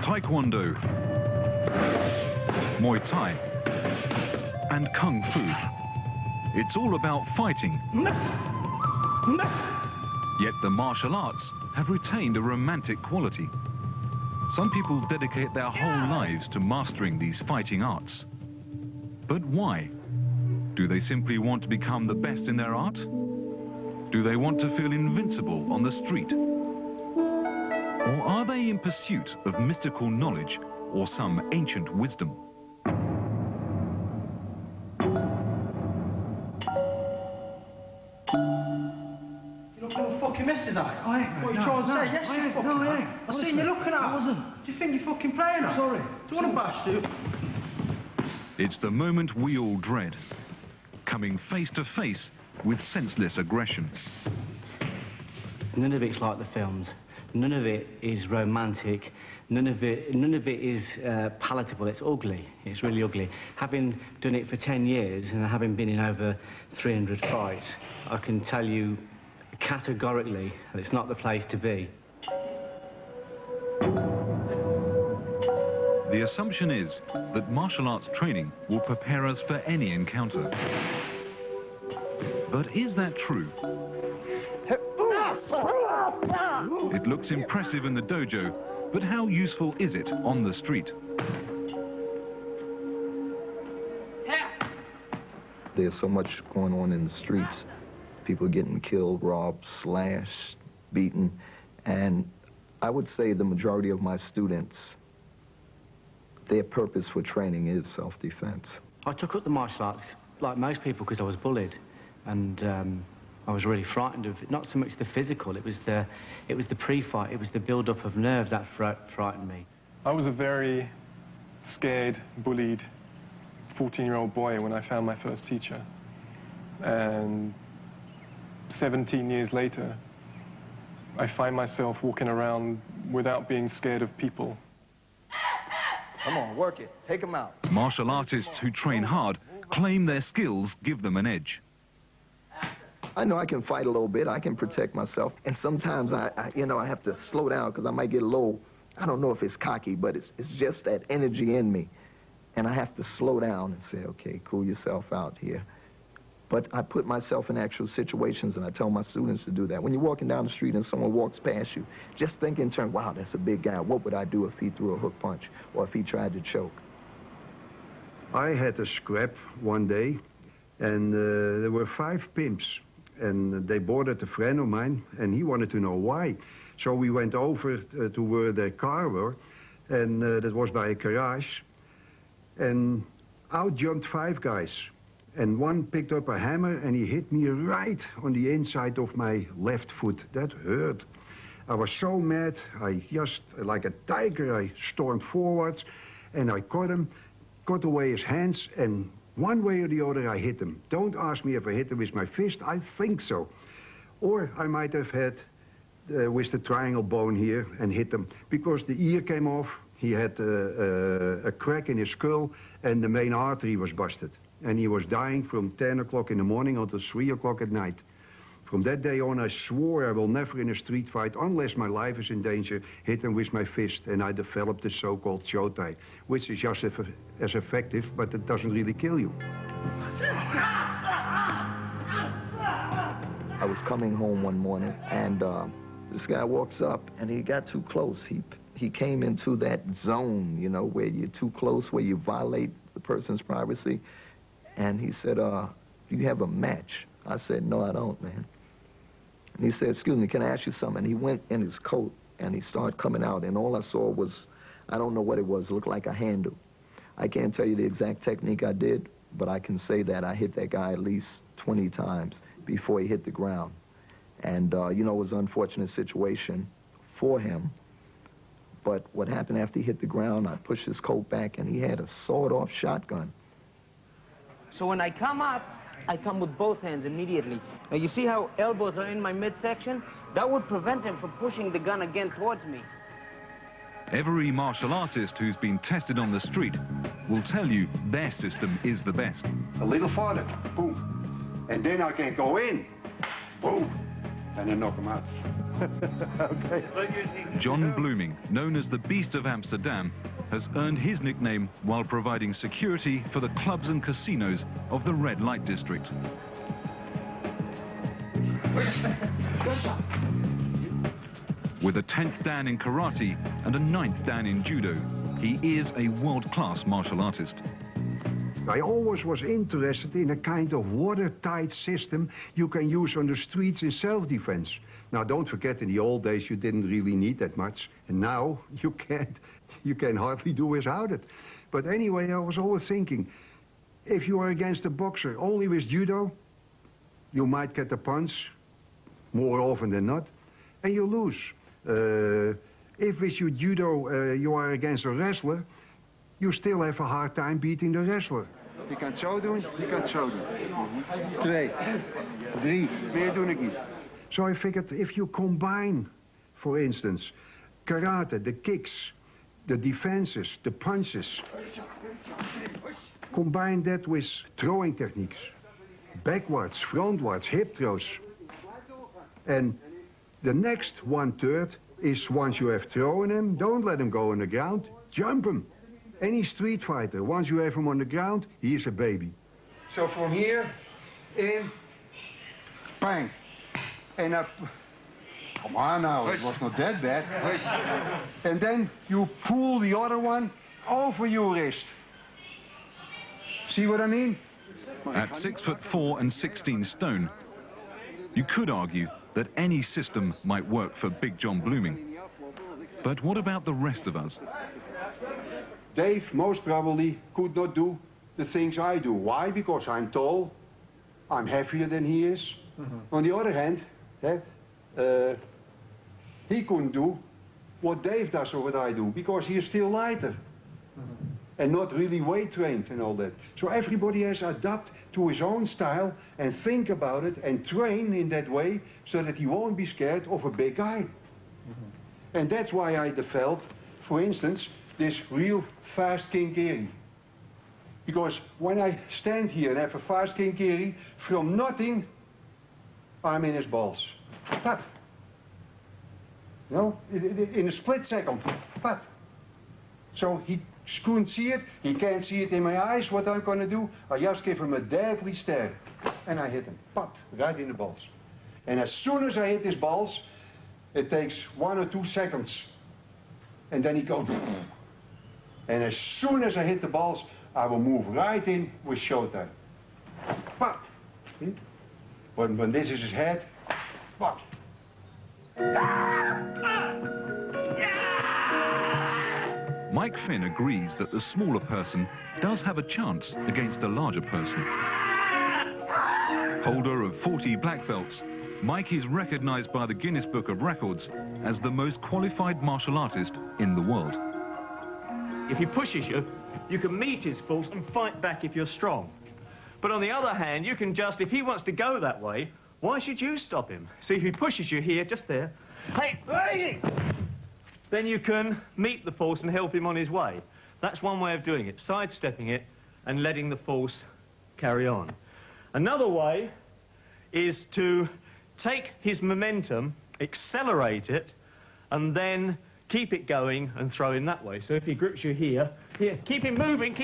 Taekwondo, Muay Thai, and Kung Fu. It's all about fighting. Yet the martial arts have retained a romantic quality. Some people dedicate their whole lives to mastering these fighting arts. But why? Do they simply want to become the best in their art? Do they want to feel invincible on the street? Or are they in pursuit of mystical knowledge or some ancient wisdom? Fucking missed is that? I ain't. What you trying to say? Yes, you fucking. No, I ain't. I seen you looking at. I wasn't. Do you think you're fucking playing her? Sorry. Do you want to bash you? It's the moment we all dread. Coming face to face with senseless aggression. None of it's like the films. None of it is romantic. None of it is palatable. It's ugly. It's really ugly. Having done it for 10 years and having been in over 300 fights, I can tell you categorically that it's not the place to be. The assumption is that martial arts training will prepare us for any encounter. But is that true? It looks impressive in the dojo, but how useful is it on the street? There's so much going on in the streets. People getting killed, robbed, slashed, beaten. And I would say the majority of my students, their purpose for training is self-defense. I took up the martial arts, like most people, because I was bullied. And I was really frightened of it. Not so much the physical, it was the pre-fight, it was the build-up of nerves that frightened me. I was a very scared, bullied 14-year-old boy when I found my first teacher. And 17 years later, I find myself walking around without being scared of people. Come on, work it. Take them out. Martial artists who train hard claim their skills give them an edge. I know I can fight a little bit. I can protect myself. And sometimes I have to slow down because I might get low. I don't know if it's cocky, but it's just that energy in me. And I have to slow down and say, okay, cool yourself out here. But I put myself in actual situations, and I tell my students to do that. When you're walking down the street and someone walks past you, just think in turn, wow, that's a big guy. What would I do if he threw a hook punch or if he tried to choke? I had a scrap one day, and there were 5 pimps. And they boarded a friend of mine, and he wanted to know why. So we went over to where their car were, and that was by a garage. And out jumped 5 guys. And one picked up a hammer, and he hit me right on the inside of my left foot. That hurt. I was so mad, I just, like a tiger, I stormed forwards, and I caught him, cut away his hands, and one way or the other, I hit him. Don't ask me if I hit him with my fist. I think so. Or I might have had with the triangle bone here and hit him because the ear came off. He had a crack in his skull and the main artery was busted. And he was dying from 10 o'clock in the morning until 3 o'clock at night. From that day on, I swore I will never in a street fight, unless my life is in danger, hit him with my fist. And I developed the so-called showtie, which is just as effective, but it doesn't really kill you. I was coming home one morning, and this guy walks up, and he got too close. He came into that zone, you know, where you're too close, where you violate the person's privacy. And he said, do you have a match? I said, no, I don't, man. And he said, excuse me, can I ask you something? And he went in his coat, and he started coming out, and all I saw was, I don't know what it was, it looked like a handle. I can't tell you the exact technique I did, but I can say that I hit that guy at least 20 times before he hit the ground. And, you know, it was an unfortunate situation for him. But what happened after he hit the ground, I pushed his coat back, and he had a sawed-off shotgun. So when I come up, I come with both hands immediately. Now, you see how elbows are in my midsection? That would prevent him from pushing the gun again towards me. Every martial artist who's been tested on the street will tell you their system is the best. A little farther, boom. And then I can go in, boom, and then knock him out. Okay. John Blooming, known as the Beast of Amsterdam, has earned his nickname while providing security for the clubs and casinos of the red light district. With a 10th dan in karate and a 9th dan in judo, he is a world-class martial artist. I always was interested in a kind of watertight system you can use on the streets in self-defense. Now, don't forget, in the old days you didn't really need that much, and now you can hardly do without it. But anyway, I was always thinking, if you are against a boxer only with judo, you might get a punch more often than not, and you lose. If with your judo you are against a wrestler, you still have a hard time beating the wrestler. Je kan het zo doen, je kan het zo doen. 2, 3, meer doe ik niet. So I figured if you combine, for instance, karate, the kicks, the defenses, the punches, combine that with throwing techniques, backwards, frontwards, hip throws, and the next 1/3 is once you have thrown him, don't let him go on the ground, jump him. Any street fighter, once you have him on the ground, he is a baby. So from here, in, bang, and up. Come on now, it was not that bad. And then you pull the other one over your wrist. See what I mean? At 6'4" and 16 stone, you could argue that any system might work for Big John Blooming. But what about the rest of us? Dave most probably could not do the things I do. Why? Because I'm tall, I'm heavier than he is. On the other hand, he couldn't do what Dave does or what I do, because he is still lighter. And not really weight trained and all that. So everybody has to adapt to his own style and think about it and train in that way so that he won't be scared of a big guy. And that's why I developed, for instance, this real fast kinkeri. Because when I stand here and have a fast kinkeri, from nothing, I'm in his balls. Pat. You know, in a split second. Pat. So he couldn't see it, he can't see it in my eyes, what I'm going to do, I just give him a deadly stare. And I hit him, pop, right in the balls. And as soon as I hit his balls, it takes 1 or 2 seconds. And then he goes, and as soon as I hit the balls, I will move right in with showtime. Pop. When this is his head, pop. Mike Finn agrees that the smaller person does have a chance against a larger person. Holder of 40 black belts, Mike is recognized by the Guinness Book of Records as the most qualified martial artist in the world. If he pushes you, you can meet his force and fight back if you're strong. But on the other hand, you can just, if he wants to go that way, why should you stop him? See, if he pushes you here, just there, hey, then you can meet the force and help him on his way. That's one way of doing it, sidestepping it and letting the force carry on. Another way is to take his momentum, accelerate it, and then keep it going and throw him that way. So if he grips you here, keep him moving,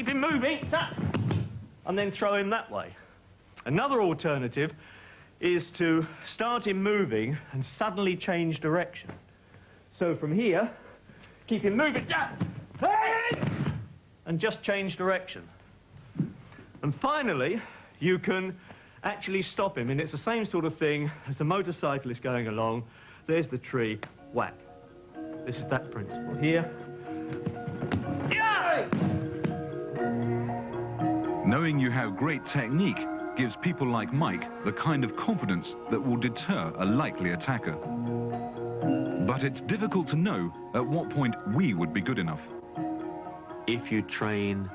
and then throw him that way. Another alternative is to start him moving and suddenly change direction. So from here, keep him moving, and just change direction. And finally, you can actually stop him, and it's the same sort of thing as the motorcyclist going along. There's the tree, whack. This is that principle here. Knowing you have great technique gives people like Mike the kind of confidence that will deter a likely attacker. But it's difficult to know at what point we would be good enough. If you train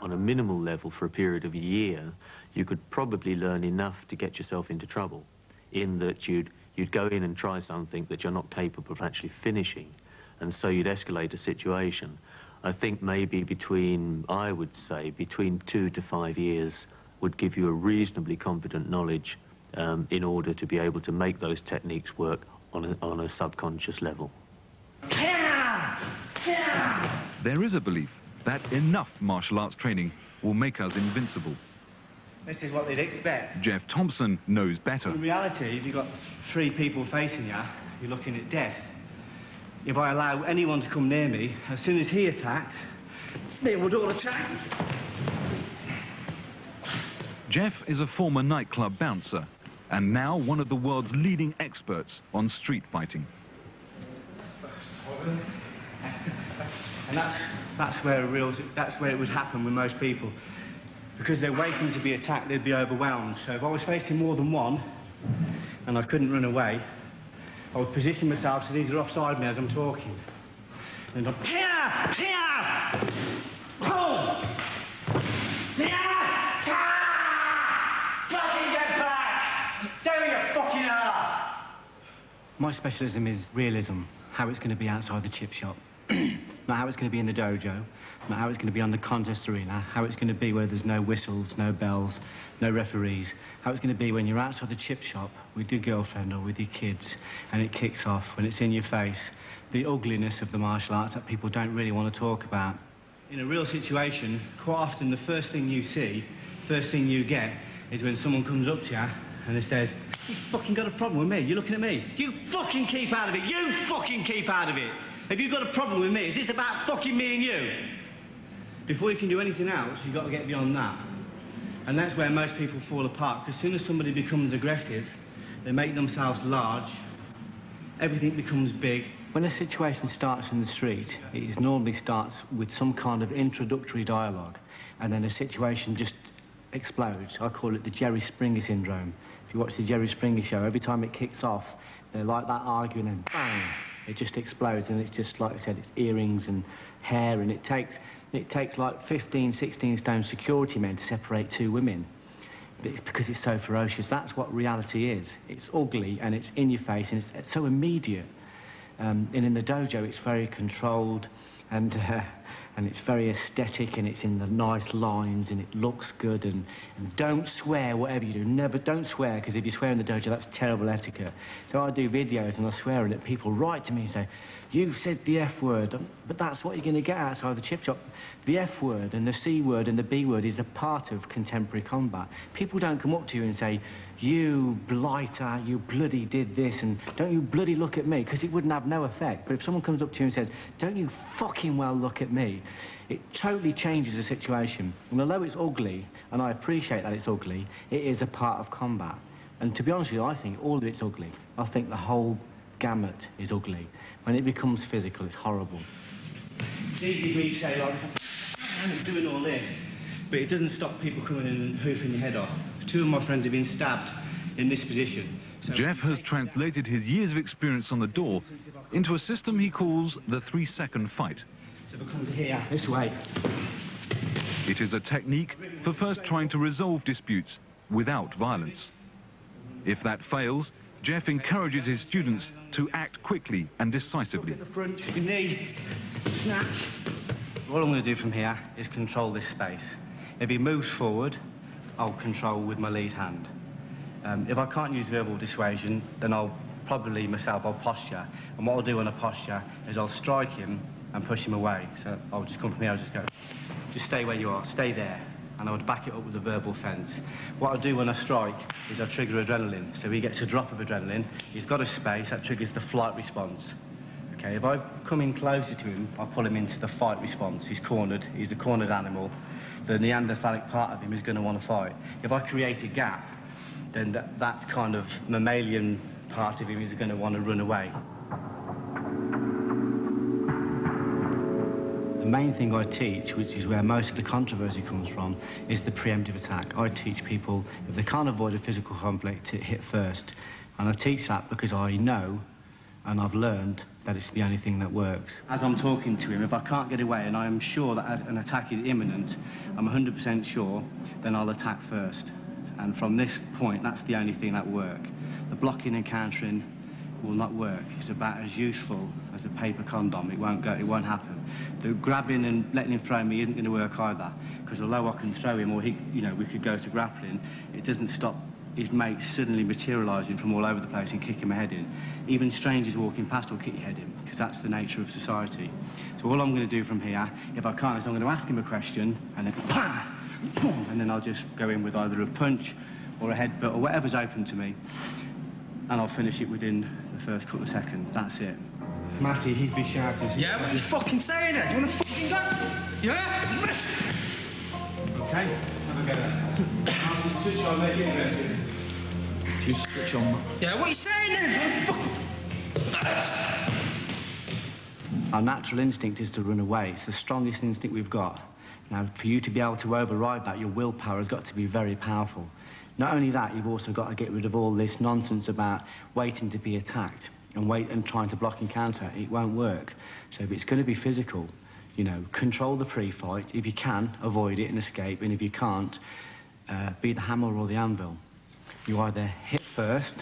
on a minimal level for a period of a year, you could probably learn enough to get yourself into trouble, in that you'd go in and try something that you're not capable of actually finishing, and so you'd escalate a situation. I think maybe I would say between 2 to 5 years would give you a reasonably competent knowledge in order to be able to make those techniques work on a subconscious level. There is a belief that enough martial arts training will make us invincible. This is what they'd expect. Jeff Thompson knows better. In reality, if you've got 3 people facing you, you're looking at death. If I allow anyone to come near me, as soon as he attacks, they would all attack. Jeff is a former nightclub bouncer and now one of the world's leading experts on street fighting. And that's where it would happen with most people. Because they're waiting to be attacked, they'd be overwhelmed. So if I was facing more than one, and I couldn't run away, I would position myself so these are offside me as I'm talking. And I'm, fucking get back! Stay your fucking ass! My specialism is realism, how it's going to be outside the chip shop. Not how it's going to be in the dojo, not how it's going to be on the contest arena, how it's going to be where there's no whistles, no bells, no referees, how it's going to be when you're outside the chip shop with your girlfriend or with your kids and it kicks off, when it's in your face, the ugliness of the martial arts that people don't really want to talk about. In a real situation, quite often the first thing you see, first thing you get, is when someone comes up to you and it says, "You fucking got a problem with me, you're looking at me. You fucking keep out of it, you fucking keep out of it. If you've got a problem with me, is this about fucking me and you?" Before you can do anything else, you've got to get beyond that. And that's where most people fall apart, because as soon as somebody becomes aggressive, they make themselves large, everything becomes big. When a situation starts in the street, it normally starts with some kind of introductory dialogue, and then the situation just explodes. I call it the Jerry Springer syndrome. If you watch the Jerry Springer show, every time it kicks off, they're like that arguing and bang! It just explodes, and it's just, like I said, it's earrings and hair, and it takes like 15, 16 stone security men to separate 2 women. But it's because it's so ferocious. That's what reality is. It's ugly, and it's in your face, and it's so immediate. And in the dojo, it's very controlled, and it's very aesthetic, and it's in the nice lines, and it looks good, and don't swear whatever you do. Don't swear, because if you swear in the dojo, that's terrible etiquette. So I do videos and I swear, and people write to me and say, "You said the F word," but that's what you're going to get outside the chip shop. The F word and the C word and the B word is a part of contemporary combat. People don't come up to you and say, "You blighter, you bloody did this, and don't you bloody look at me," because it wouldn't have no effect. But if someone comes up to you and says, "Don't you fucking well look at me," it totally changes the situation. And although it's ugly, and I appreciate that it's ugly, it is a part of combat. And to be honest with you, I think all of it's ugly. I think the whole gamut is ugly. When it becomes physical, it's horrible. It's easy for me to say, like, I'm doing all this, but it doesn't stop people coming in and hoofing your head off. 2 of my friends have been stabbed in this position. So Jeff has translated his years of experience on the door into a system he calls the 3-second fight. So if I come to here, this way. It is a technique for first trying to resolve disputes without violence. If that fails, Jeff encourages his students to act quickly and decisively. Look at the front, your knee, snatch. What I'm going to do from here is control this space. If he moves forward, I'll control with my lead hand. If I can't use verbal dissuasion, then I'll probably myself, I'll posture. And what I'll do when I posture is I'll strike him and push him away. So I'll just come from here, I'll just go, just stay where you are, stay there. And I would back it up with a verbal fence. What I do when I strike is I trigger adrenaline. So he gets a drop of adrenaline, he's got a space, that triggers the flight response. Okay, if I come in closer to him, I'll pull him into the fight response. He's cornered, he's a cornered animal. The Neanderthalic part of him is going to want to fight. If I create a gap, then that kind of mammalian part of him is going to want to run away. The main thing I teach, which is where most of the controversy comes from, is the preemptive attack. I teach people, if they can't avoid a physical conflict, to hit first. And I teach that because I know, and I've learned, that it's the only thing that works. As I'm talking to him, if I can't get away and I am sure that an attack is imminent, I'm 100% sure, then I'll attack first. And from this point, that's the only thing that works. The blocking and countering will not work. It's about as useful as a paper condom. It won't happen. The grabbing and letting him throw me isn't going to work either, because although I can throw him, or we could go to grappling, it doesn't stop his mates suddenly materialising from all over the place and kicking my head in. Even strangers walking past will kick your head in, because that's the nature of society. So all I'm going to do from here, if I can't, is I'm going to ask him a question, and then bam, and then I'll just go in with either a punch or a headbutt or whatever's open to me, and I'll finish it within the first couple of seconds. That's it. Matty, he's been shouting. Yeah, what are you fucking saying there? Do you want to fucking go? Yeah? Okay, have a go then. I'll switch on, make it interesting. You switch on. Yeah, what are you saying then? Our natural instinct is to run away. It's the strongest instinct we've got. Now, for you to be able to override that, your willpower has got to be very powerful. Not only that, you've also got to get rid of all this nonsense about waiting to be attacked and trying to block and counter. It won't work. So if it's going to be physical, you know, control the pre-fight. If you can, avoid it and escape. And if you can't, be the hammer or the anvil. You either hit first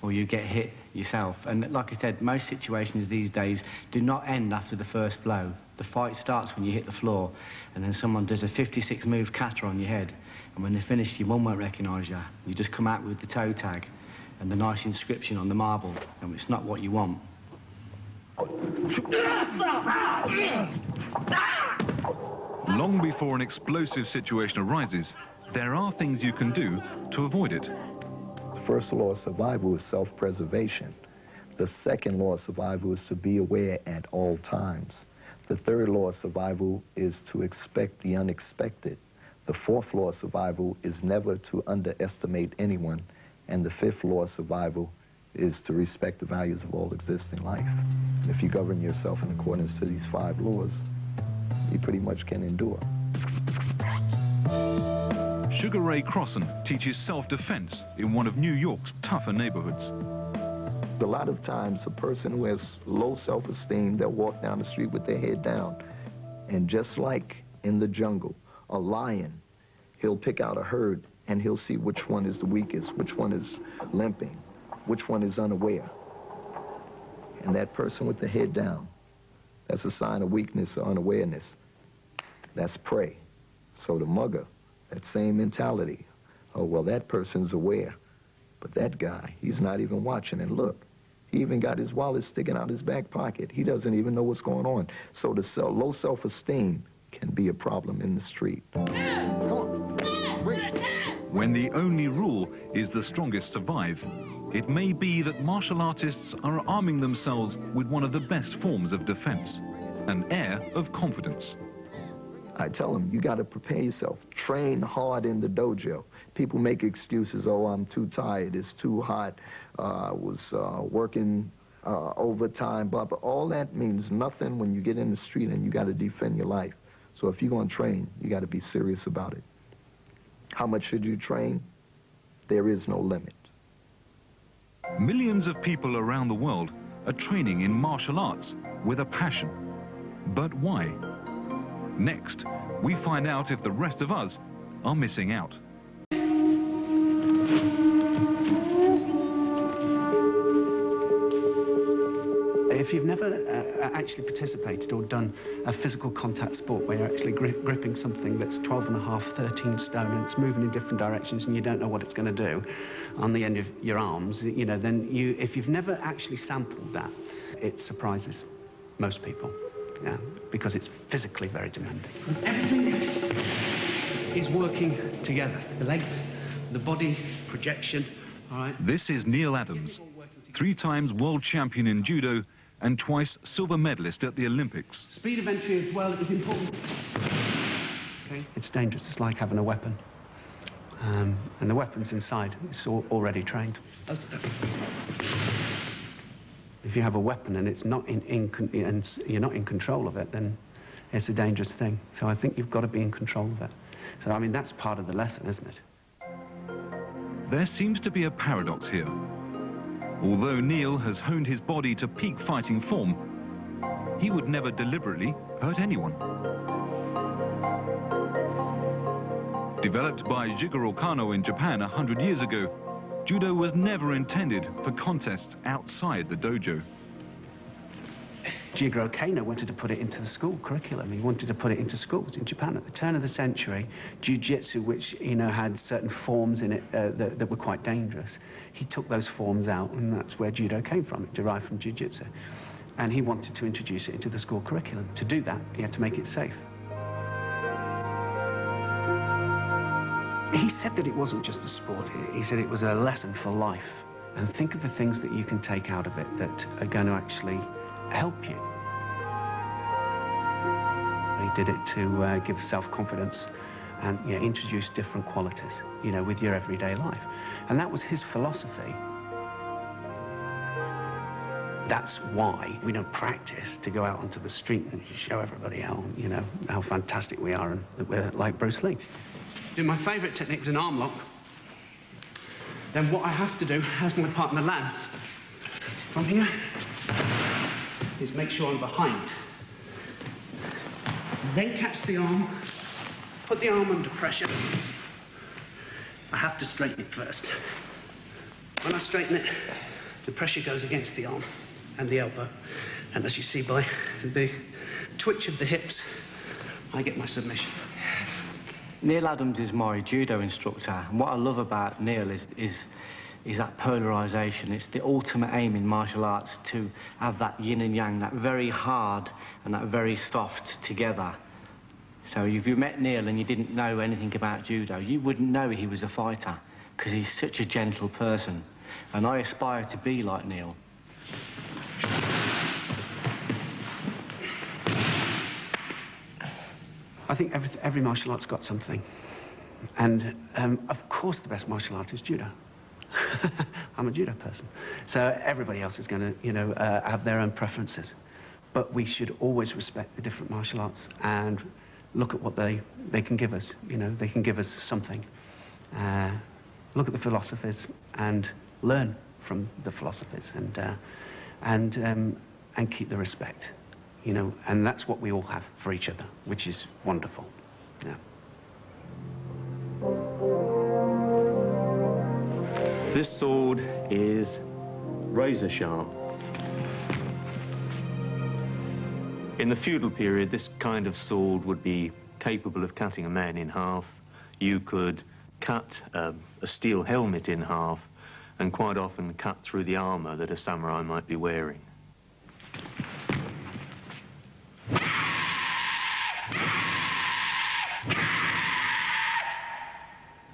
or you get hit yourself. And like I said, most situations these days do not end after the first blow. The fight starts when you hit the floor, and then someone does a 56-move kata on your head. And when they're finished, your mum won't recognise you. You just come out with the toe tag and the nice inscription on the marble, and it's not what you want. Long before an explosive situation arises, there are things you can do to avoid it. The first law of survival is self-preservation. The second law of survival is to be aware at all times. The third law of survival is to expect the unexpected. The fourth law of survival is never to underestimate anyone. And the fifth law of survival is to respect the values of all existing life. And if you govern yourself in accordance to these 5 laws, you pretty much can endure. Sugar Ray Crossan teaches self-defense in one of New York's tougher neighborhoods. A lot of times, a person who has low self-esteem, they'll walk down the street with their head down. And just like in the jungle, a lion, he'll pick out a herd and he'll see which one is the weakest, which one is limping, which one is unaware. And that person with the head down, that's a sign of weakness or unawareness. That's prey. So the mugger, that same mentality. Oh, well, that person's aware. But that guy, he's not even watching. And look, he even got his wallet sticking out his back pocket. He doesn't even know what's going on. So the low self-esteem can be a problem in the street. Come on. When the only rule is the strongest survive, it may be that martial artists are arming themselves with one of the best forms of defense, an air of confidence. I tell them, you got to prepare yourself. Train hard in the dojo. People make excuses. Oh, I'm too tired. It's too hot. I was working overtime. But all that means nothing when you get in the street and you got to defend your life. So if you're going to train, you got to be serious about it. How much should you train? There is no limit. Millions of people around the world are training in martial arts with a passion. But why? Next, we find out if the rest of us are missing out. If you've never actually participated or done a physical contact sport where you're actually gripping something that's 12.5, 13 stone and it's moving in different directions and you don't know what it's going to do on the end of your arms, you know, then if you've never actually sampled that, it surprises most people, yeah, because it's physically very demanding. Everything is working together. The legs, the body, projection, all right? This is Neil Adams, 3 times world champion in judo and twice silver medalist at the Olympics. Speed of entry as well is important. Okay. It's dangerous. It's like having a weapon. And the weapon's inside. It's already trained. If you have a weapon and it's not and you're not in control of it, then it's a dangerous thing. So I think you've got to be in control of it. So, I mean, that's part of the lesson, isn't it? There seems to be a paradox here. Although Neil has honed his body to peak fighting form, he would never deliberately hurt anyone. Developed by Jigoro Kano in Japan 100 years ago, judo was never intended for contests outside the dojo. Jigoro Kano wanted to put it into the school curriculum. He wanted to put it into schools in Japan at the turn of the century. Jiu-jitsu, which, you know, had certain forms in it that were quite dangerous, he took those forms out, and that's where judo came from. It derived from jiu-jitsu. And he wanted to introduce it into the school curriculum. To do that, he had to make it safe. He said that it wasn't just a sport. He said it was a lesson for life. And think of the things that you can take out of it that are going to actually help you. He did it to give self-confidence and, you know, introduce different qualities, you know, with your everyday life. And that was his philosophy. That's why we don't practice to go out onto the street and show everybody how, you know, how fantastic we are and that we're like Bruce Lee. My favourite technique is an arm lock. Then what I have to do, as my partner lands from here, is make sure I'm behind. Then catch the arm, put the arm under pressure. I have to straighten it first. When I straighten it, the pressure goes against the arm and the elbow. And as you see by the twitch of the hips, I get my submission. Neil Adams is my judo instructor, and what I love about Neil is that polarisation. It's the ultimate aim in martial arts to have that yin and yang, that very hard and that very soft together. So if you met Neil and you didn't know anything about judo, you wouldn't know he was a fighter, because he's such a gentle person. And I aspire to be like Neil. I think every martial art's got something. And of course the best martial art is judo. I'm a judo person. So everybody else is going to, you know, have their own preferences. But we should always respect the different martial arts and look at what they can give us. You know, they can give us something. Look at the philosophies and learn from the philosophies and keep the respect. You know, and that's what we all have for each other, which is wonderful. Yeah. This sword is razor sharp. In the feudal period, this kind of sword would be capable of cutting a man in half. You could cut a steel helmet in half and quite often cut through the armor that a samurai might be wearing.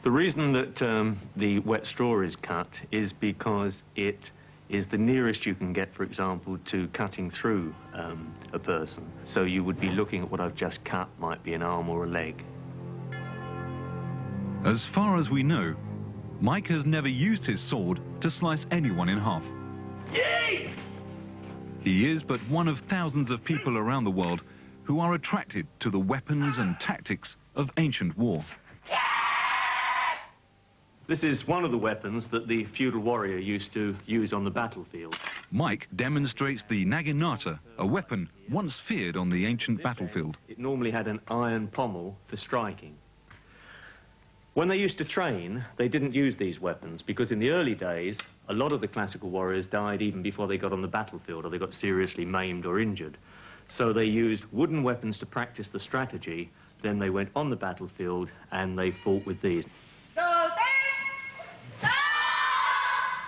The reason that the wet straw is cut is because it is the nearest you can get, for example, to cutting through a person. So you would be looking at what I've just cut, might be an arm or a leg. As far as we know, Mike has never used his sword to slice anyone in half. Yay! He is but one of thousands of people around the world who are attracted to the weapons and tactics of ancient war. This is one of the weapons that the feudal warrior used to use on the battlefield. Mike demonstrates the naginata, a weapon once feared on the ancient battlefield. It normally had an iron pommel for striking. When they used to train, they didn't use these weapons because in the early days, a lot of the classical warriors died even before they got on the battlefield or they got seriously maimed or injured. So they used wooden weapons to practice the strategy, then they went on the battlefield and they fought with these.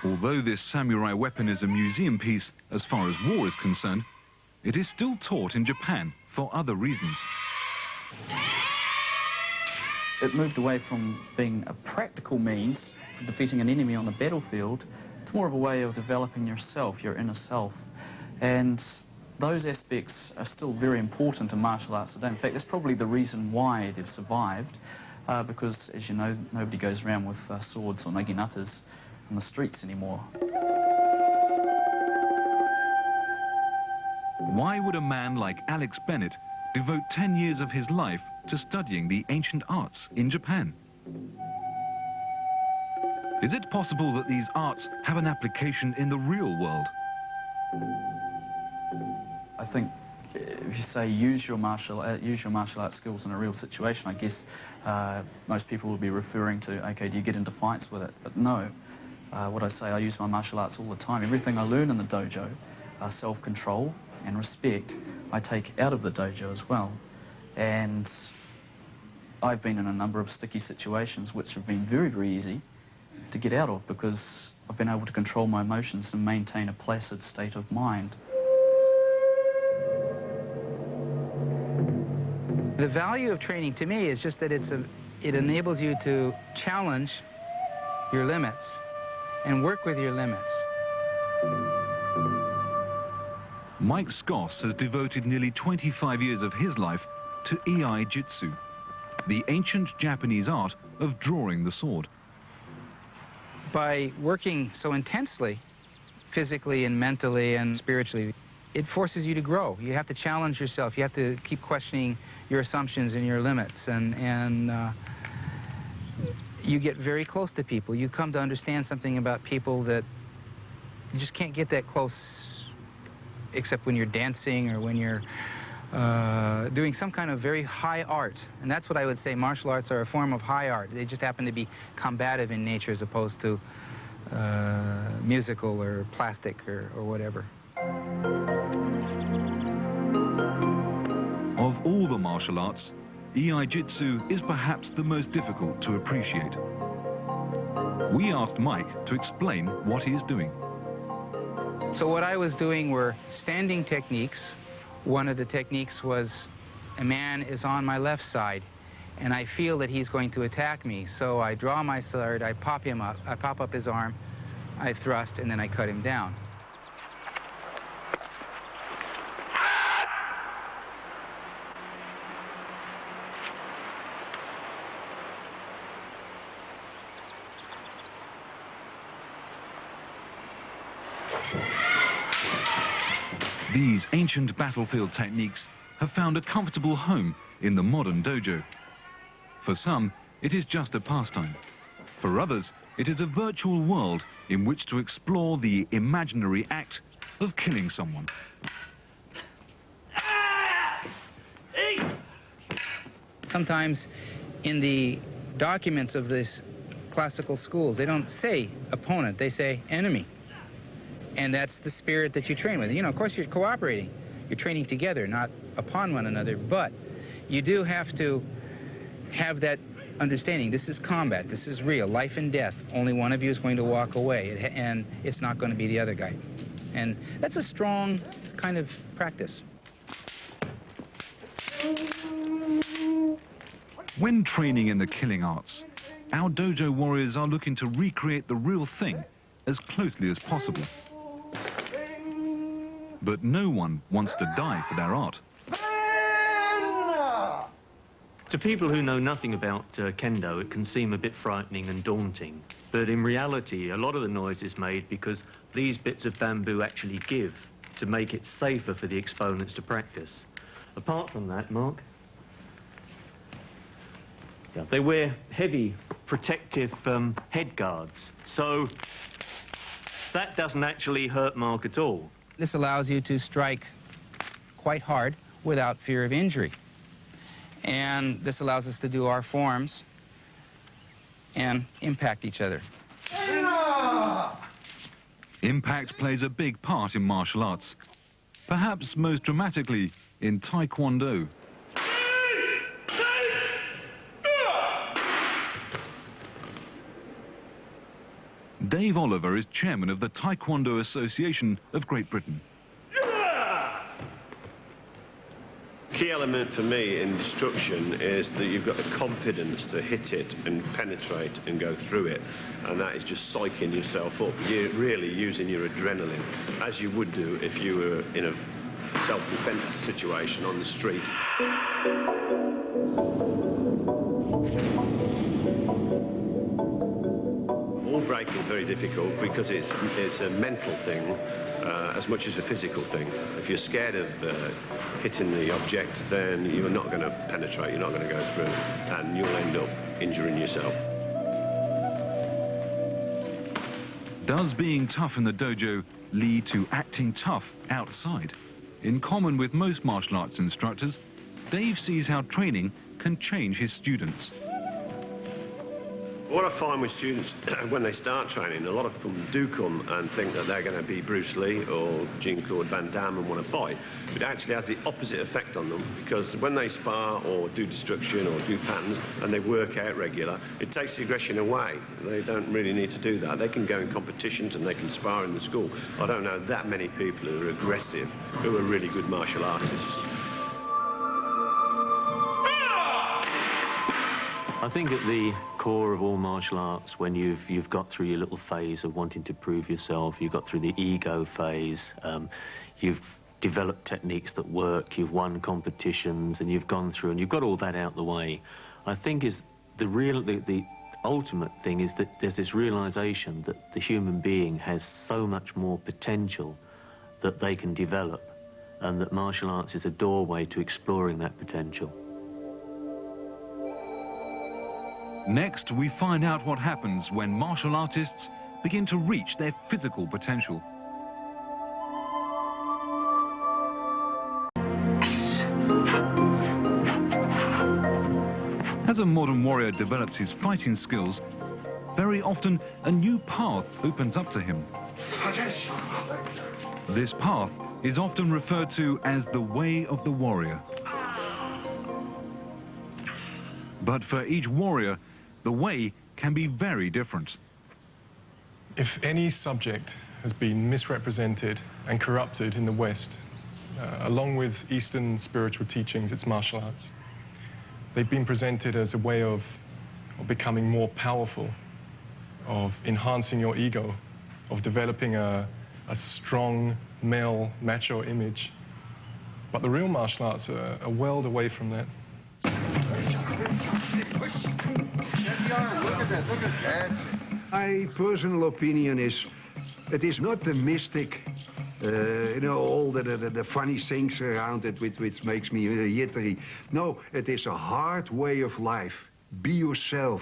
Although this samurai weapon is a museum piece as far as war is concerned, it is still taught in Japan for other reasons. It moved away from being a practical means for defeating an enemy on the battlefield to more of a way of developing yourself, your inner self. And those aspects are still very important in martial arts today. In fact, that's probably the reason why they've survived, because, as you know, nobody goes around with swords or naginatas on the streets anymore. Why would a man like Alex Bennett devote 10 years of his life to studying the ancient arts in Japan? Is it possible that these arts have an application in the real world? I think if you say use your martial arts skills in a real situation, I guess most people will be referring to, okay, do you get into fights with it? But no. What I say, I use my martial arts all the time. Everything I learn in the dojo, self-control, and respect I take out of the dojo as well. And I've been in a number of sticky situations which have been very, very easy to get out of because I've been able to control my emotions and maintain a placid state of mind. The value of training to me is just that it enables you to challenge your limits and work with your limits. Mike Scoss has devoted nearly 25 years of his life to Ei Jitsu, the ancient Japanese art of drawing the sword. By working so intensely, physically and mentally and spiritually, it forces you to grow. You have to challenge yourself. You have to keep questioning your assumptions and your limits, and you get very close to people. You come to understand something about people that you just can't get that close except when you're dancing or when you're doing some kind of very high art. And that's what I would say. Martial arts are a form of high art. They just happen to be combative in nature as opposed to musical or plastic or whatever. Of all the martial arts, Ei Jitsu is perhaps the most difficult to appreciate. We asked Mike to explain what he is doing. So what I was doing were standing techniques. One of the techniques was a man is on my left side, and I feel that he's going to attack me. So I draw my sword, I pop him up, I pop up his arm, I thrust, and then I cut him down. These ancient battlefield techniques have found a comfortable home in the modern dojo. For some, it is just a pastime. For others, it is a virtual world in which to explore the imaginary act of killing someone. Sometimes in the documents of these classical schools, they don't say opponent, they say enemy. And that's the spirit that you train with. You know, of course, you're cooperating. You're training together, not upon one another. But you do have to have that understanding. This is combat. This is real. Life and death. Only one of you is going to walk away. And it's not going to be the other guy. And that's a strong kind of practice. When training in the killing arts, our dojo warriors are looking to recreate the real thing as closely as possible. But no one wants to die for their art. To people who know nothing about kendo, it can seem a bit frightening and daunting. But in reality, a lot of the noise is made because these bits of bamboo actually give to make it safer for the exponents to practice. Apart from that, Mark? Yeah, they wear heavy protective head guards. So that doesn't actually hurt Mark at all. This allows you to strike quite hard without fear of injury. And this allows us to do our forms and impact each other. Impact plays a big part in martial arts, perhaps most dramatically in Taekwondo. Dave Oliver is chairman of the Taekwondo Association of Great Britain. Key element for me in destruction is that you've got the confidence to hit it and penetrate and go through it, and that is just psyching yourself up. You're really using your adrenaline, as you would do if you were in a self-defense situation on the street. Ball breaking is very difficult because it's a mental thing as much as a physical thing. If you're scared of hitting the object, then you're not going to penetrate, you're not going to go through, and you'll end up injuring yourself. Does being tough in the dojo lead to acting tough outside? In common with most martial arts instructors, Dave sees how training can change his students. What I find with students when they start training, a lot of them do come and think that they're going to be Bruce Lee or Jean-Claude Van Damme and want to fight. It actually has the opposite effect on them, because when they spar or do destruction or do patterns and they work out regular, it takes the aggression away. They don't really need to do that. They can go in competitions and they can spar in the school. I don't know that many people who are aggressive, who are really good martial artists. I think at the core of all martial arts, when you've got through your little phase of wanting to prove yourself, you've got through the ego phase, you've developed techniques that work, you've won competitions, and you've gone through and you've got all that out the way, I think is the ultimate thing is that there's this realization that the human being has so much more potential that they can develop, and that martial arts is a doorway to exploring that potential. Next, we find out what happens when martial artists begin to reach their physical potential. As a modern warrior develops his fighting skills, very often a new path opens up to him. This path is often referred to as the way of the warrior. But for each warrior, the way can be very different. If any subject has been misrepresented and corrupted in the West, along with Eastern spiritual teachings, it's martial arts. They've been presented as a way of becoming more powerful, of enhancing your ego, of developing a strong male macho image. But the real martial arts are a world away from that. My personal opinion is, it is not the mystic, you know, all the funny things around it which makes me jittery. No, it is a hard way of life. Be yourself.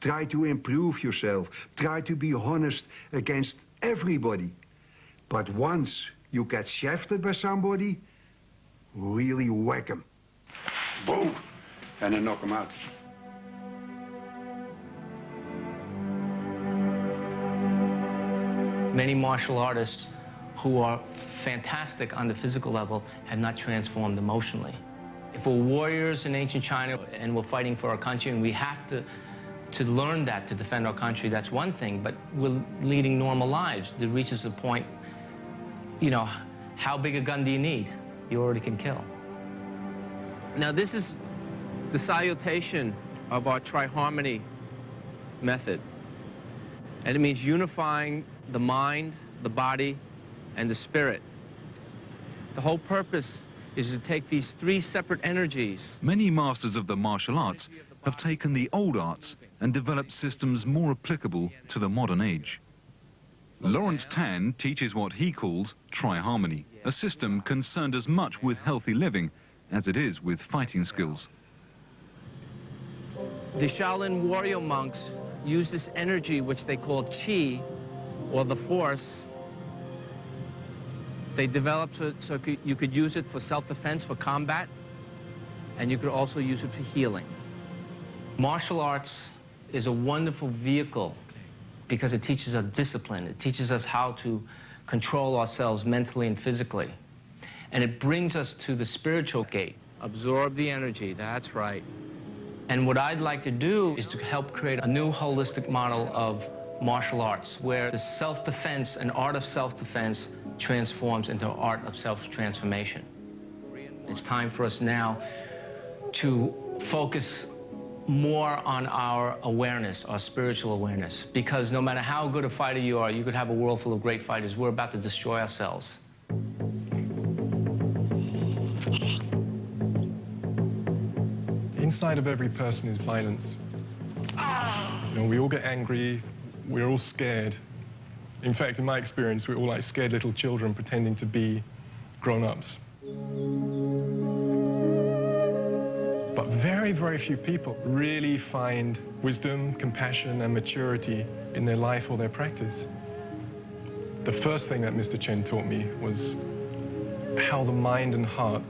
Try to improve yourself. Try to be honest against everybody. But once you get shafted by somebody, really whack 'em. Boom! And then knock 'em out. Many martial artists who are fantastic on the physical level have not transformed emotionally. If we're warriors in ancient China and we're fighting for our country and we have to learn that to defend our country, that's one thing, but we're leading normal lives. It reaches a point, you know, how big a gun do you need? You already can kill. Now this is the salutation of our triharmony method. And it means unifying the mind, the body, and the spirit. The whole purpose is to take these three separate energies. Many masters of the martial arts have taken the old arts and developed systems more applicable to the modern age. Lawrence Tan teaches what he calls triharmony, a system concerned as much with healthy living as it is with fighting skills. The Shaolin warrior monks use this energy, which they call qi, or the force. They developed so you could use it for self-defense, for combat, and you could also use it for healing. Martial arts is a wonderful vehicle because it teaches us discipline. It teaches us how to control ourselves mentally and physically. And it brings us to the spiritual gate. Absorb the energy, that's right. And what I'd like to do is to help create a new holistic model of martial arts where the self-defense and art of self-defense transforms into art of self-transformation. It's time for us now to focus more on our awareness, our spiritual awareness, because no matter how good a fighter you are, you could have a world full of great fighters. We're about to destroy ourselves. Inside of every person is violence. You know, we all get angry, we're all scared. In fact, in my experience, we're all like scared little children pretending to be grown-ups. But very, very few people really find wisdom, compassion, and maturity in their life or their practice. The first thing that Mr. Chen taught me was how the mind and heart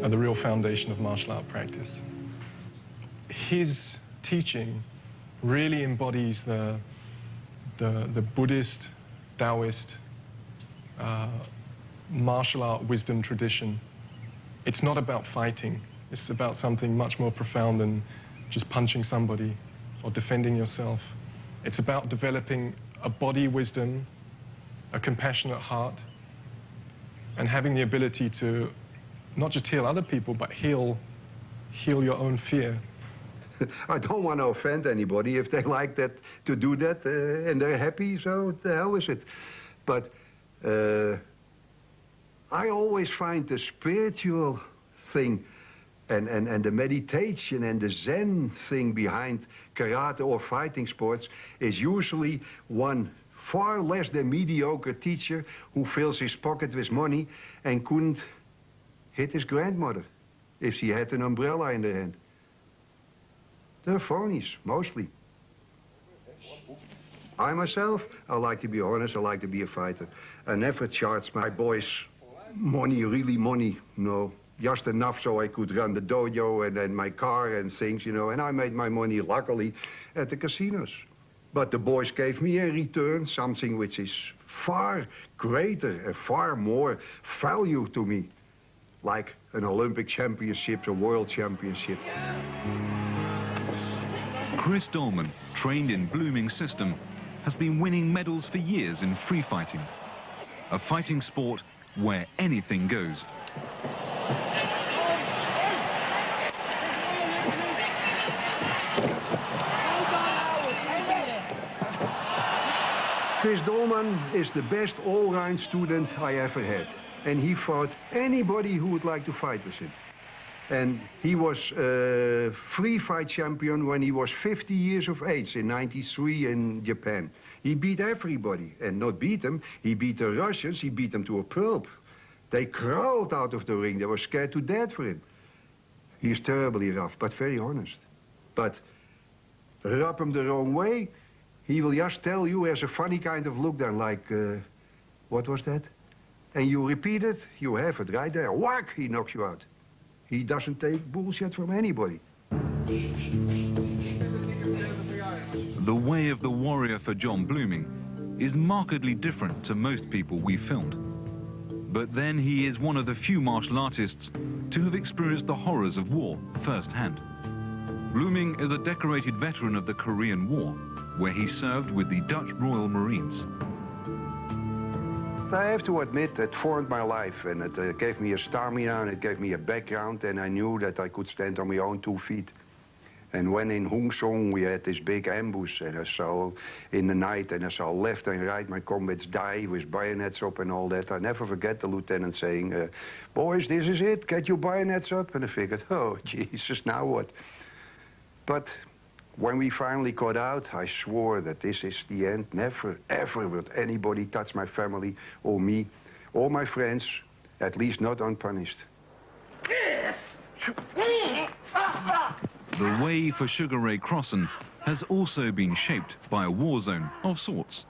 are the real foundation of martial art practice. His teaching really embodies the Buddhist, Taoist, martial art wisdom tradition. It's not about fighting. It's about something much more profound than just punching somebody or defending yourself. It's about developing a body wisdom, a compassionate heart, and having the ability to not just heal other people, but heal your own fear. I don't want to offend anybody. If they like that, to do that, and they're happy, so the hell with it. But I always find the spiritual thing and the meditation and the Zen thing behind karate or fighting sports is usually one far less than mediocre teacher who fills his pocket with money and couldn't hit his grandmother if she had an umbrella in her hand. They're phonies, mostly. I myself, I like to be honest, I like to be a fighter. I never charged my boys money, really money, no. Just enough so I could run the dojo and my car and things, you know. And I made my money, luckily, at the casinos. But the boys gave me a return, something which is far greater, far more value to me. Like an Olympic championship, a world championship. Chris Dolman, trained in Blooming's system, has been winning medals for years in free fighting. A fighting sport where anything goes. Chris Dolman is the best all-round student I ever had. And he fought anybody who would like to fight with him. And he was a free fight champion when he was 50 years of age in '93 in Japan. He beat everybody, and not beat them, he beat the Russians, he beat them to a pulp. They crawled out of the ring, they were scared to death for him. He's terribly rough, but very honest. But rub him the wrong way, he will just tell you, has a funny kind of look then, like, what was that? And you repeat it, you have it right there. Whack, he knocks you out. He doesn't take bullshit from anybody. The way of the warrior for John Blooming is markedly different to most people we filmed. But then he is one of the few martial artists to have experienced the horrors of war firsthand. Blooming is a decorated veteran of the Korean War, where he served with the Dutch Royal Marines. I have to admit, it formed my life, and it gave me a stamina, and it gave me a background, and I knew that I could stand on my own 2 feet. And when in Hung Song we had this big ambush, and I saw in the night, and I saw left and right my comrades die with bayonets up and all that. I never forget the lieutenant saying, boys, this is it, get your bayonets up. And I figured, oh, Jesus, now what? But when we finally got out, I swore that this is the end. Never, ever would anybody touch my family or me or my friends, at least not unpunished. The way for Sugar Ray Crossan has also been shaped by a war zone of sorts.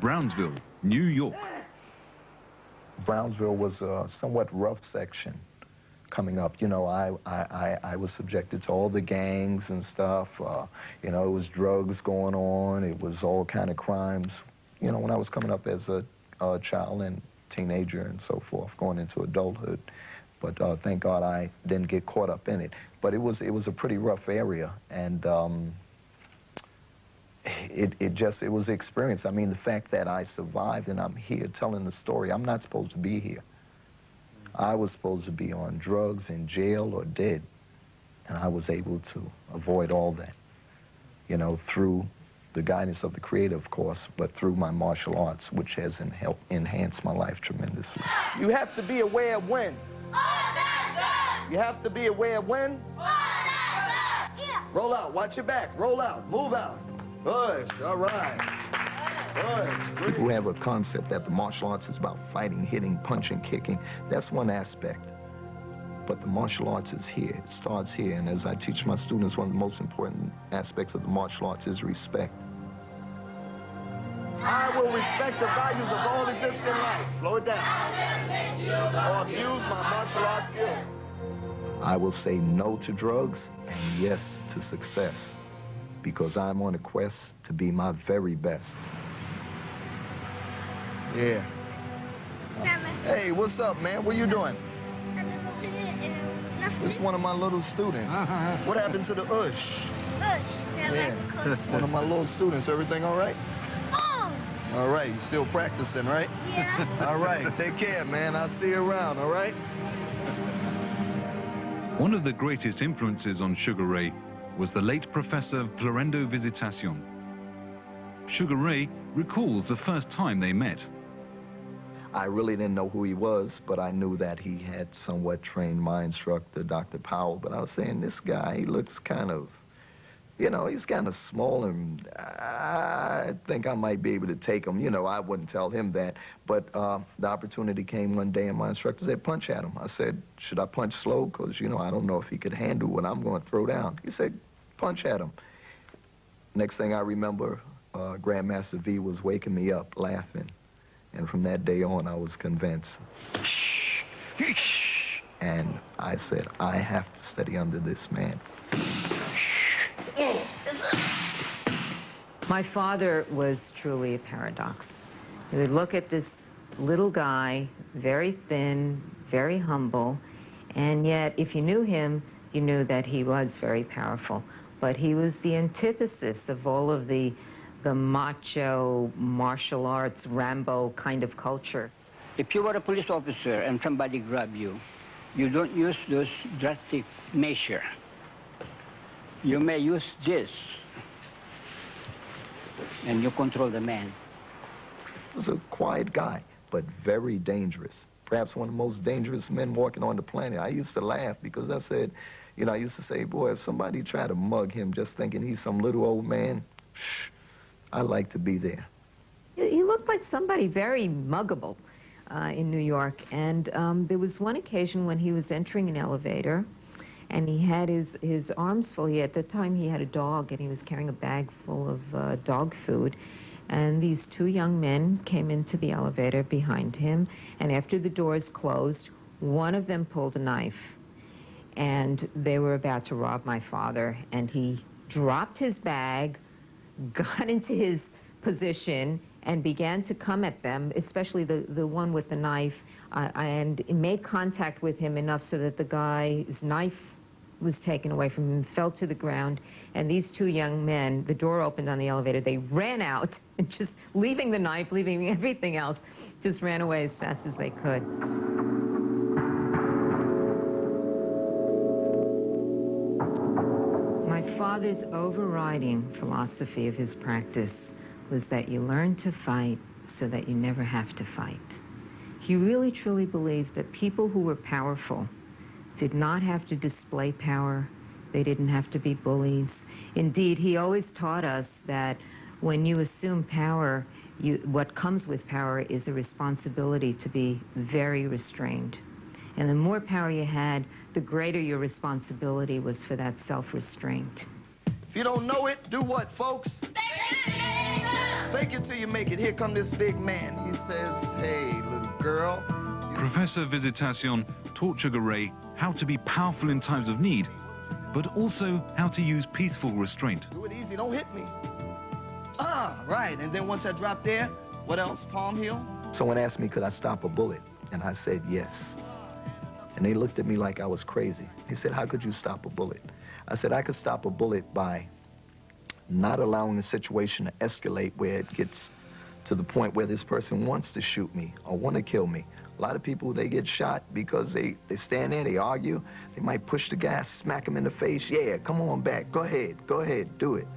Brownsville, New York. Brownsville was a somewhat rough section coming up. You know, I was subjected to all the gangs and stuff. You know, it was drugs going on. It was all kind of crimes. You know, when I was coming up as a child and teenager and so forth, going into adulthood. But thank God I didn't get caught up in it. But it was a pretty rough area, and it was an experience. I mean, the fact that I survived and I'm here telling the story, I'm not supposed to be here. I was supposed to be on drugs, in jail, or dead. And I was able to avoid all that, you know, through the guidance of the Creator, of course, but through my martial arts, which has enhanced my life tremendously. You have to be aware of when. You have to be aware of when. Roll out, watch your back, roll out, move out. Good, all right. Good. People have a concept that the martial arts is about fighting, hitting, punching, kicking. That's one aspect. But the martial arts is here. It starts here. And as I teach my students, one of the most important aspects of the martial arts is respect. I will respect the values of all existing life. Slow it down. Or abuse my martial arts skill. I will say no to drugs and yes to success. because I'm on a quest to be my very best. Yeah. Hey, what's up, man? What you doing? This is one of my little students. What happened to the ush? Yeah, one of my little students. Everything all right? All right, you still practicing, right? Yeah. All right, take care, man. I'll see you around, all right? One of the greatest influences on Sugar Ray was the late Professor Florendo Visitacion. Sugar Ray recalls the first time they met. I really didn't know who he was, but I knew that he had somewhat trained my instructor, Dr. Powell. But I was saying, this guy, he looks kind of, you know, he's kind of small, and I think I might be able to take him. You know, I wouldn't tell him that. But the opportunity came one day, and my instructor said, punch at him. I said, should I punch slow? Because, you know, I don't know if he could handle what I'm going to throw down. He said, punch at him. Next thing I remember, Grandmaster V was waking me up laughing. And from that day on, I was convinced. And I said, I have to study under this man. My father was truly a paradox. You would look at this little guy, very thin, very humble, and yet if you knew him, you knew that he was very powerful. But he was the antithesis of all of the macho, martial arts, Rambo kind of culture. If you were a police officer and somebody grabbed you, you don't use those drastic measures. You may use this, and you control the man. He was a quiet guy, but very dangerous. Perhaps one of the most dangerous men walking on the planet. I used to laugh because I said, you know, I used to say, boy, if somebody tried to mug him just thinking he's some little old man, I'd like to be there. He looked like somebody very muggable in New York. And there was one occasion when he was entering an elevator, and he had his arms full. At the time, he had a dog, and he was carrying a bag full of dog food. And these two young men came into the elevator behind him, and after the doors closed, one of them pulled a knife. And they were about to rob my father, and he dropped his bag, got into his position, and began to come at them, especially the one with the knife, and made contact with him enough so that the guy's knife was taken away from him, fell to the ground, and these two young men, the door opened on the elevator, they ran out, and just leaving the knife, leaving everything else, just ran away as fast as they could. My father's overriding philosophy of his practice was that you learn to fight so that you never have to fight. He really truly believed that people who were powerful did not have to display power. They didn't have to be bullies. Indeed, he always taught us that when you assume power, what comes with power is a responsibility to be very restrained. And the more power you had, the greater your responsibility was for that self-restraint. If you don't know it, do what, folks? Fake it till you make it. Here come this big man. He says, hey, little girl. Professor Visitacion taught Sugar Ray how to be powerful in times of need, but also how to use peaceful restraint. Do it easy, don't hit me. Ah, right, and then once I drop there, what else, palm heel? Someone asked me, could I stop a bullet? And I said, yes. And they looked at me like I was crazy. He said, how could you stop a bullet? I said, I could stop a bullet by not allowing the situation to escalate where it gets to the point where this person wants to shoot me or want to kill me. A lot of people, they get shot because they stand there, they argue, they might push the guy, smack him in the face. Yeah, come on back, go ahead, do it.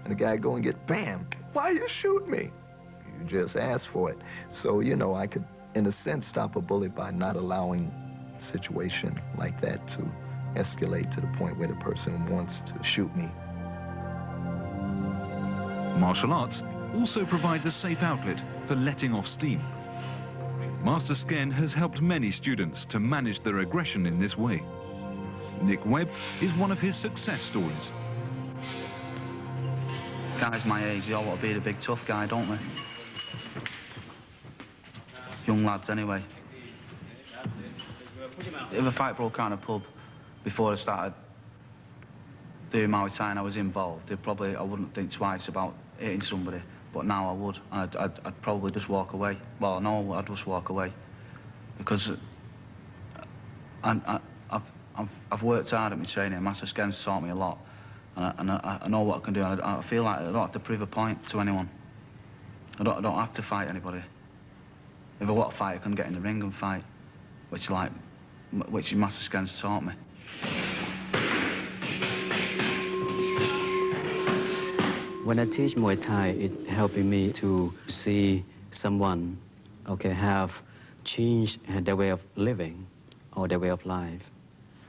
And the guy go and get, bam, why you shoot me? You just asked for it. So, you know, I could, in a sense, stop a bullet by not allowing a situation like that to escalate to the point where the person wants to shoot me. Martial arts also provides a safe outlet for letting off steam. Master Sken has helped many students to manage their aggression in this way. Nick Webb is one of his success stories. Guys my age, they all want to be the big tough guy, don't they? Young lads, anyway. If a fight broke out in a pub before I started doing Muay Thai and I was involved, I wouldn't think twice about hitting somebody. But now I would. I'd probably just walk away. Well, no, I'd just walk away because I've worked hard at my training. Master Sken's taught me a lot, and I know what I can do. And I feel like I don't have to prove a point to anyone. I don't have to fight anybody. If I want to fight, I can get in the ring and fight, which Master Sken's taught me. When I teach Muay Thai, it's helping me to see someone, have changed their way of living or their way of life,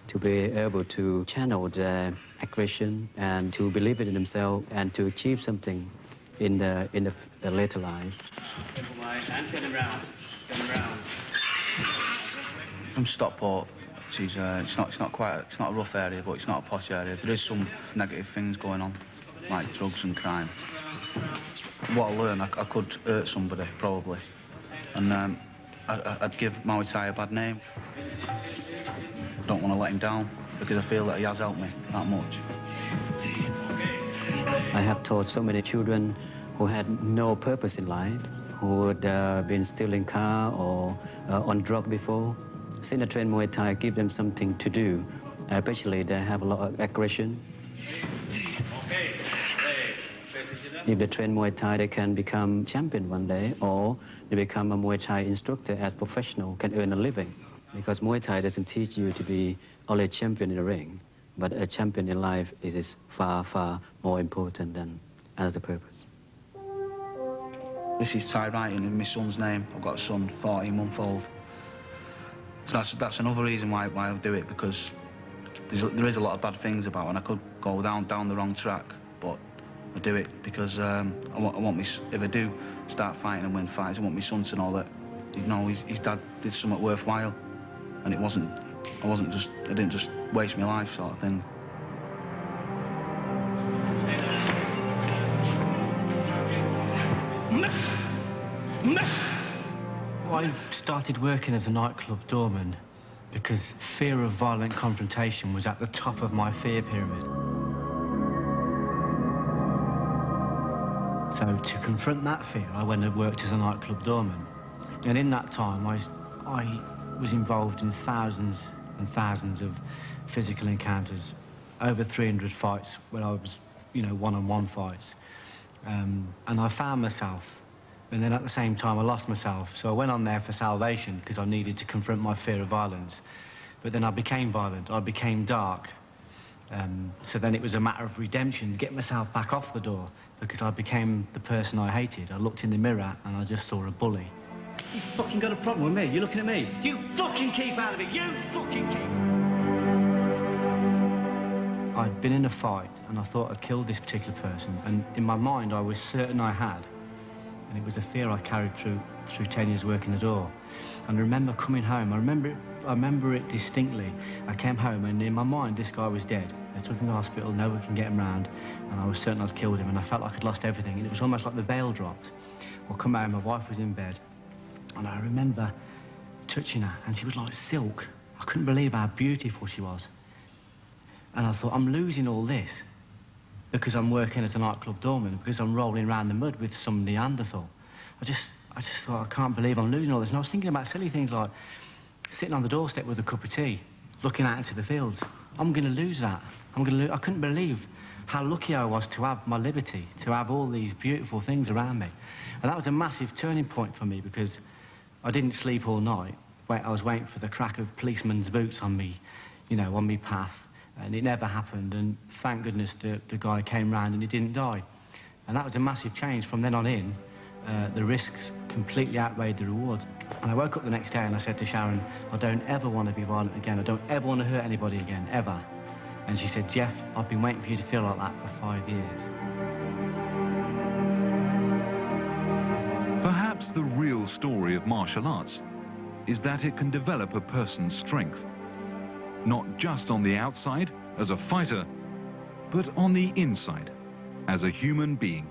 to be able to channel their aggression and to believe in themselves and to achieve something in the later life. From Stockport, it's not a rough area, but it's not a posh area. There is some negative things going on, like drugs and crime. What I learned, I could hurt somebody, probably. And I'd give Muay Thai a bad name. I don't want to let him down, because I feel that he has helped me that much. I have taught so many children who had no purpose in life, who had been stealing car or on drug before. Since I train Muay Thai, give them something to do, especially they have a lot of aggression. If they train Muay Thai, they can become champion one day, or they become a Muay Thai instructor as professional, can earn a living. Because Muay Thai doesn't teach you to be only a champion in the ring, but a champion in life is far, far more important than another purpose. This is Thai writing in my son's name. I've got a son, 14-month-old. So that's another reason why I do it, because there is a lot of bad things about it, and I could go down the wrong track, but I do it because I want if I do start fighting and win fights, I want my son to know that, his dad did something worthwhile, and I didn't just waste my life, sort of thing. I started working as a nightclub doorman because fear of violent confrontation was at the top of my fear pyramid. So to confront that fear, I went and worked as a nightclub doorman. And in that time, I was involved in thousands and thousands of physical encounters, over 300 fights when I was, one-on-one fights. And I found myself. And then at the same time, I lost myself. So I went on there for salvation because I needed to confront my fear of violence. But then I became violent. I became dark. So then it was a matter of redemption, to get myself back off the door, because I became the person I hated. I looked in the mirror and I just saw a bully. You fucking got a problem with me? You're looking at me? You fucking keep out of it! You fucking keep... I'd been in a fight and I thought I'd killed this particular person, and in my mind I was certain I had. And it was a fear I carried through 10 years working the door. And I remember coming home, I remember it distinctly. I came home and in my mind this guy was dead. They took him to the hospital, no one can get him round, and I was certain I'd killed him, and I felt like I'd lost everything, and it was almost like the veil dropped. I come home, my wife was in bed, and I remember touching her, and she was like silk. I couldn't believe how beautiful she was. And I thought, I'm losing all this because I'm working as a nightclub doorman, because I'm rolling around the mud with some Neanderthal. I just thought, I can't believe I'm losing all this. And I was thinking about silly things like sitting on the doorstep with a cup of tea, looking out into the fields. I'm going to lose that. I couldn't believe how lucky I was to have my liberty, to have all these beautiful things around me. And that was a massive turning point for me, because I didn't sleep all night. I was waiting for the crack of policemen's boots on me, on me path. And it never happened, and thank goodness the guy came round and he didn't die. And that was a massive change. From then on in, the risks completely outweighed the rewards. And I woke up the next day and I said to Sharon, I don't ever want to be violent again. I don't ever want to hurt anybody again, ever. And she said, Jeff, I've been waiting for you to feel like that for 5 years. Perhaps the real story of martial arts is that it can develop a person's strength. Not just on the outside, as a fighter, but on the inside, as a human being.